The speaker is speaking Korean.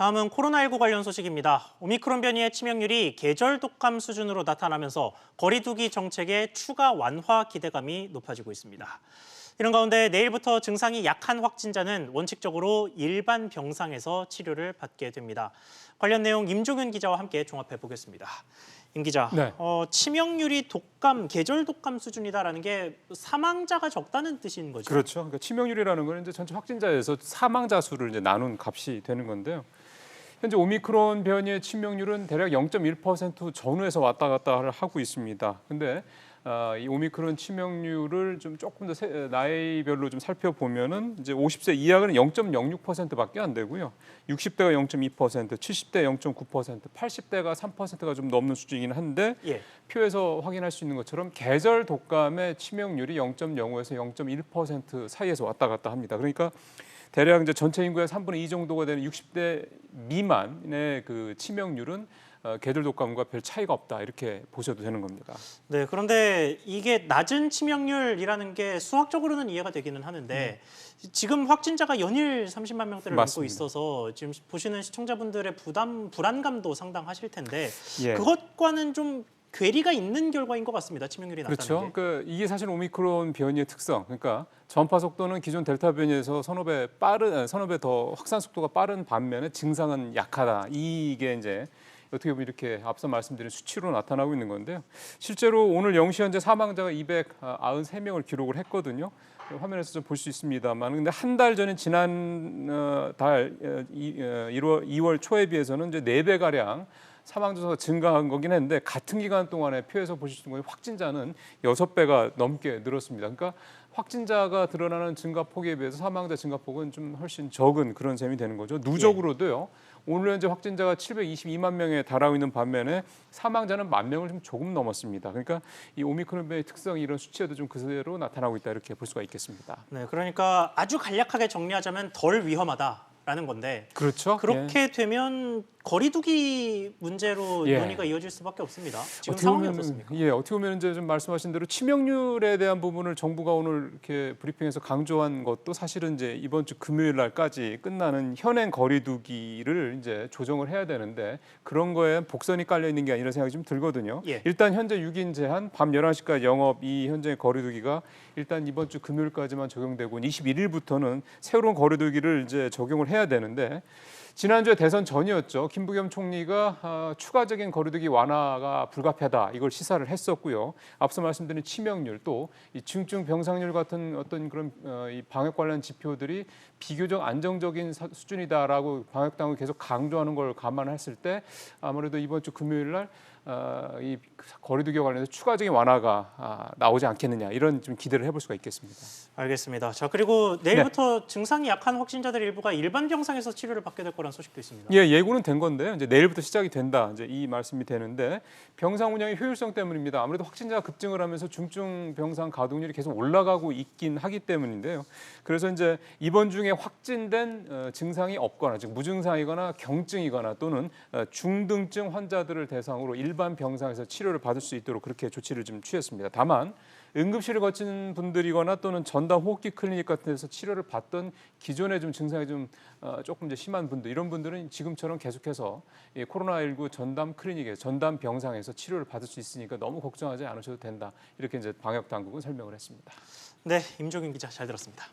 다음은 코로나19 관련 소식입니다. 오미크론 변이의 치명률이 계절 독감 수준으로 나타나면서 거리 두기 정책의 추가 완화 기대감이 높아지고 있습니다. 이런 가운데 내일부터 증상이 약한 확진자는 원칙적으로 일반 병상에서 치료를 받게 됩니다. 관련 내용 임종윤 기자와 함께 종합해 보겠습니다. 임 기자, 네. 치명률이 계절 독감 수준이다라는 게 사망자가 적다는 뜻인 거죠? 그렇죠. 그러니까 치명률이라는 건 이제 전체 확진자에서 사망자 수를 이제 나눈 값이 되는 건데요. 현재 오미크론 변이의 치명률은 대략 0.1% 전후에서 왔다 갔다 하고 있습니다. 근데 이 오미크론 치명률을 조금 더 나이별로 좀 살펴보면은 이제 50세 이하는 0.06%밖에 안 되고요. 60대가 0.2%, 70대 0.9%, 80대가 3%가 좀 넘는 수준이긴 한데 표에서 확인할 수 있는 것처럼 계절 독감의 치명률이 0.05에서 0.1% 사이에서 왔다 갔다 합니다. 그러니까 대략 이제 전체 인구의 3분의 2 정도가 되는 60대 미만의 그 치명률은 계절 독감과 별 차이가 없다 이렇게 보셔도 되는 겁니다. 네, 그런데 이게 낮은 치명률이라는 게 수학적으로는 이해가 되기는 하는데 지금 확진자가 연일 30만 명대를 넘고 맞습니다. 있어서 지금 보시는 시청자분들의 불안감도 상당하실 텐데 예. 그것과는 좀 괴리가 있는 결과인 것 같습니다. 치명률이 낮다는 그렇죠. 게. 그러니까 이게 사실 오미크론 변이의 특성. 그러니까 전파 속도는 기존 델타 변이에서 서너 배 더 확산 속도가 빠른 반면에 증상은 약하다. 이게 이제 어떻게 보면 이렇게 앞서 말씀드린 수치로 나타나고 있는 건데요. 실제로 오늘 0시 현재 사망자가 293명을 기록을 했거든요. 화면에서 좀 볼 수 있습니다만, 근데 한 달 전인 지난 달 2월 초에 비해서는 이제 4배 가량 사망자 수가 증가한 거긴 했는데 같은 기간 동안에 표에서 보실 수 있는 거예요. 확진자는 6배가 넘게 늘었습니다. 그러니까 확진자가 드러나는 증가폭에 비해서 사망자 증가폭은 좀 훨씬 적은 그런 셈이 되는 거죠. 누적으로도요. 오늘 현재 확진자가 722만 명에 달하고 있는 반면에 사망자는 1만 명을 좀 조금 넘었습니다. 그러니까 이 오미크론 변이의 특성이 이런 수치에도 좀 그대로 나타나고 있다 이렇게 볼 수가 있겠습니다. 네, 그러니까 아주 간략하게 정리하자면 덜 위험하다라는 건데 그렇죠. 그렇게 되면 거리두기 문제로 예. 논의가 이어질 수밖에 없습니다. 지금 어떻게 상황이 보면, 어떻습니까? 어떻게 보면 이제 좀 말씀하신 대로 치명률에 대한 부분을 정부가 오늘 이렇게 브리핑에서 강조한 것도 사실은 이제 이번 주 금요일 날까지 끝나는 현행 거리두기를 이제 조정을 해야 되는데 그런 거에 복선이 깔려 있는 게 아니라 생각이 좀 들거든요. 예. 일단 현재 6인 제한, 밤 11시까지 영업 이 현재 거리두기가 일단 이번 주 금요일까지만 적용되고 21일부터는 새로운 거리두기를 이제 적용을 해야 되는데 지난주에 대선 전이었죠. 김부겸 총리가 추가적인 거리두기 완화가 불가피하다 이걸 시사를 했었고요. 앞서 말씀드린 치명률 또 이 중증 병상률 같은 어떤 그런 이 방역 관련 지표들이 비교적 안정적인 수준이다라고 방역 당국이 계속 강조하는 걸 감안했을 때 아무래도 이번 주 금요일 날 이 거리두기와 관련해서 추가적인 완화가 나오지 않겠느냐 이런 좀 기대를 해볼 수가 있겠습니다. 알겠습니다. 자, 그리고 내일부터 증상이 약한 확진자들 일부가 일반 병상에서 치료를 받게 될 거라는 소식도 있습니다. 예, 예고는 된 건데요. 이제 내일부터 시작이 된다. 이제 이 말씀이 되는데 병상 운영의 효율성 때문입니다. 아무래도 확진자가 급증을 하면서 중증 병상 가동률이 계속 올라가고 있긴 하기 때문인데요. 그래서 이제 입원 중에 확진된 증상이 없거나 즉 무증상이거나 경증이거나 또는 중등증 환자들을 대상으로 일반 병상에서 치료를 받을 수 있도록 그렇게 조치를 좀 취했습니다. 다만 응급실을 거친 분들이거나 또는 전담 호흡기 클리닉 같은 데서 치료를 받던 기존에 좀 증상이 좀 조금 이제 심한 분들 이런 분들은 지금처럼 계속해서 이 코로나19 전담 클리닉에 전담 병상에서 치료를 받을 수 있으니까 너무 걱정하지 않으셔도 된다. 이렇게 이제 방역 당국은 설명을 했습니다. 네, 임종윤 기자 잘 들었습니다.